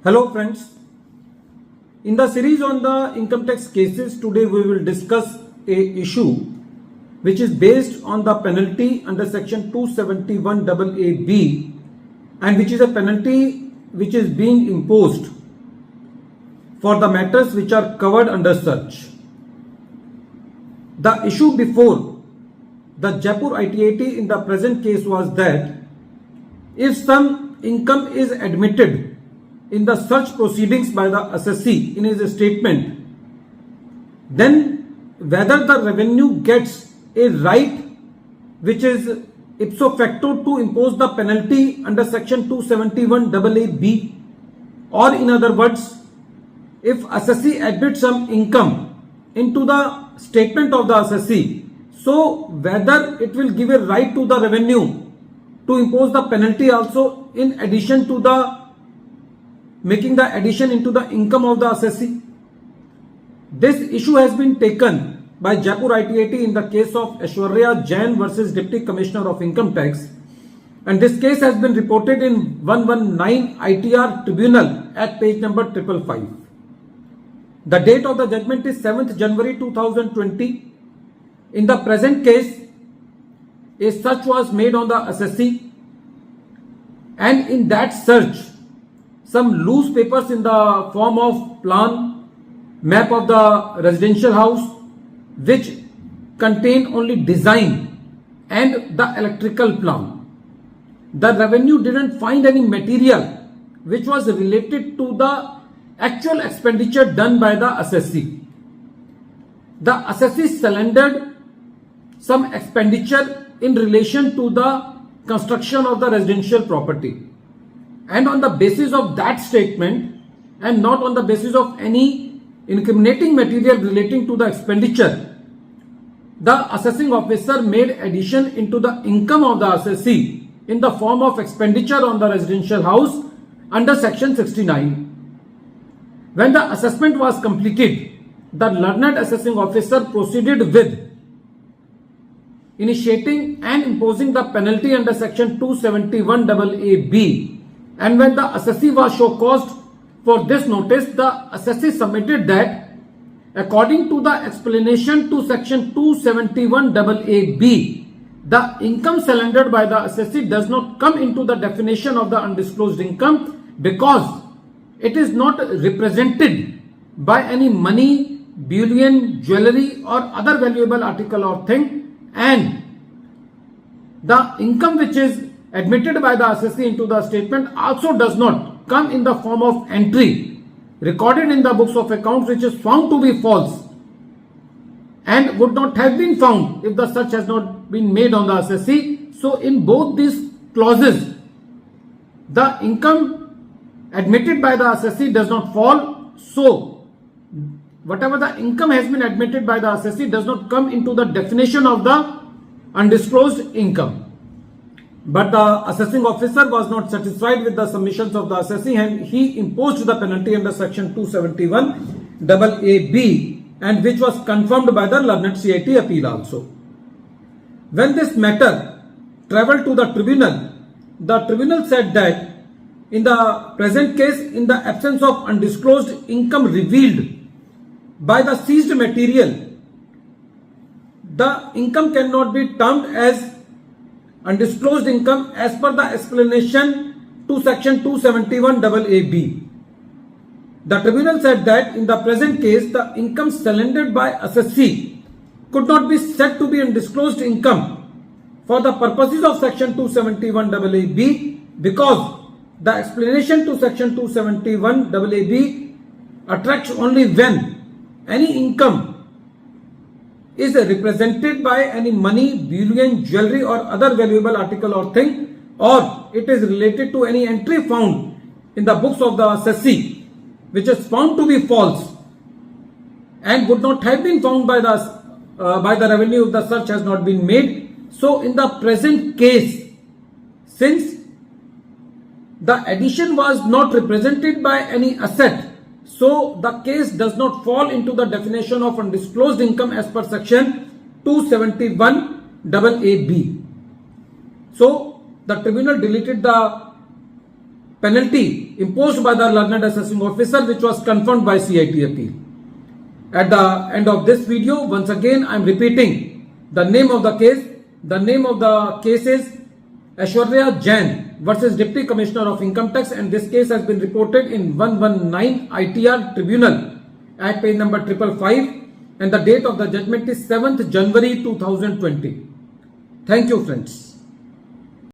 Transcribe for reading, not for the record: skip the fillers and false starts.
Hello friends, in the series on the income tax cases, today we will discuss a issue which is based on the penalty under section 271AA(b) and which is a penalty which is being imposed for the matters which are covered under such. The issue before the Jaipur ITAT in the present case was that if some income is admitted in the search proceedings by the assessee in his statement, then whether the revenue gets a right which is ipso facto to impose the penalty under section 271AA(b), or in other words, if assessee admits some income into the statement of the assessee, so whether it will give a right to the revenue to impose the penalty also in addition to the making the addition into the income of the assessee. This issue has been taken by Jaipur ITAT in the case of Aeshwarya, Jain versus Deputy Commissioner of Income Tax, and this case has been reported in 119 ITR Tribunal at page number 555. The date of the judgment is 7th January 2020. In the present case, a search was made on the assessee, and in that search, some loose papers in the form of plan, map of the residential house, which contain only design and the electrical plan. The revenue didn't find any material which was related to the actual expenditure done by the assessee. The assessee surrendered some expenditure in relation to the construction of the residential property. And on the basis of that statement and not on the basis of any incriminating material relating to the expenditure, the assessing officer made addition into the income of the assessee in the form of expenditure on the residential house under section 69. When the assessment was completed, the learned assessing officer proceeded with initiating and imposing the penalty under section 271AA(b), and when the assessee was show caused for this notice, the assessee submitted that according to the explanation to section 271AA(b), the income surrendered by the assessee does not come into the definition of the undisclosed income because it is not represented by any money, bullion, jewellery or other valuable article or thing, and the income which is admitted by the assessee into the statement also does not come in the form of entry recorded in the books of accounts, which is found to be false and would not have been found if the search has not been made on the assessee. So in both these clauses, the income admitted by the assessee does not fall. So whatever the income has been admitted by the assessee does not come into the definition of the undisclosed income. But the assessing officer was not satisfied with the submissions of the assessee and he imposed the penalty under section 271AA(b), and which was confirmed by the learned CIT appeal also. When this matter travelled to the tribunal, the tribunal said that in the present case, in the absence of undisclosed income revealed by the seized material, the income cannot be termed as undisclosed income as per the explanation to section 271AA(b). The tribunal said that in the present case, the income surrendered by assessee could not be said to be undisclosed income for the purposes of section 271AA(b) because the explanation to section 271AA(b) attracts only when any income is represented by any money, bullion, jewellery or other valuable article or thing, or it is related to any entry found in the books of the assessee which is found to be false and would not have been found by the revenue if the search has not been made. So in the present case, since the addition was not represented by any asset, so the case does not fall into the definition of undisclosed income as per section 271AA(b). So the tribunal deleted the penalty imposed by the learned assessing officer, which was confirmed by CIT appeal. At the end of this video, once again I am repeating the name of the case. The name of the case is Aeshwarya Jain versus Deputy Commissioner of Income Tax, and this case has been reported in 119 ITR Tribunal at page number 555, and the date of the judgment is 7th January 2020. Thank you, friends.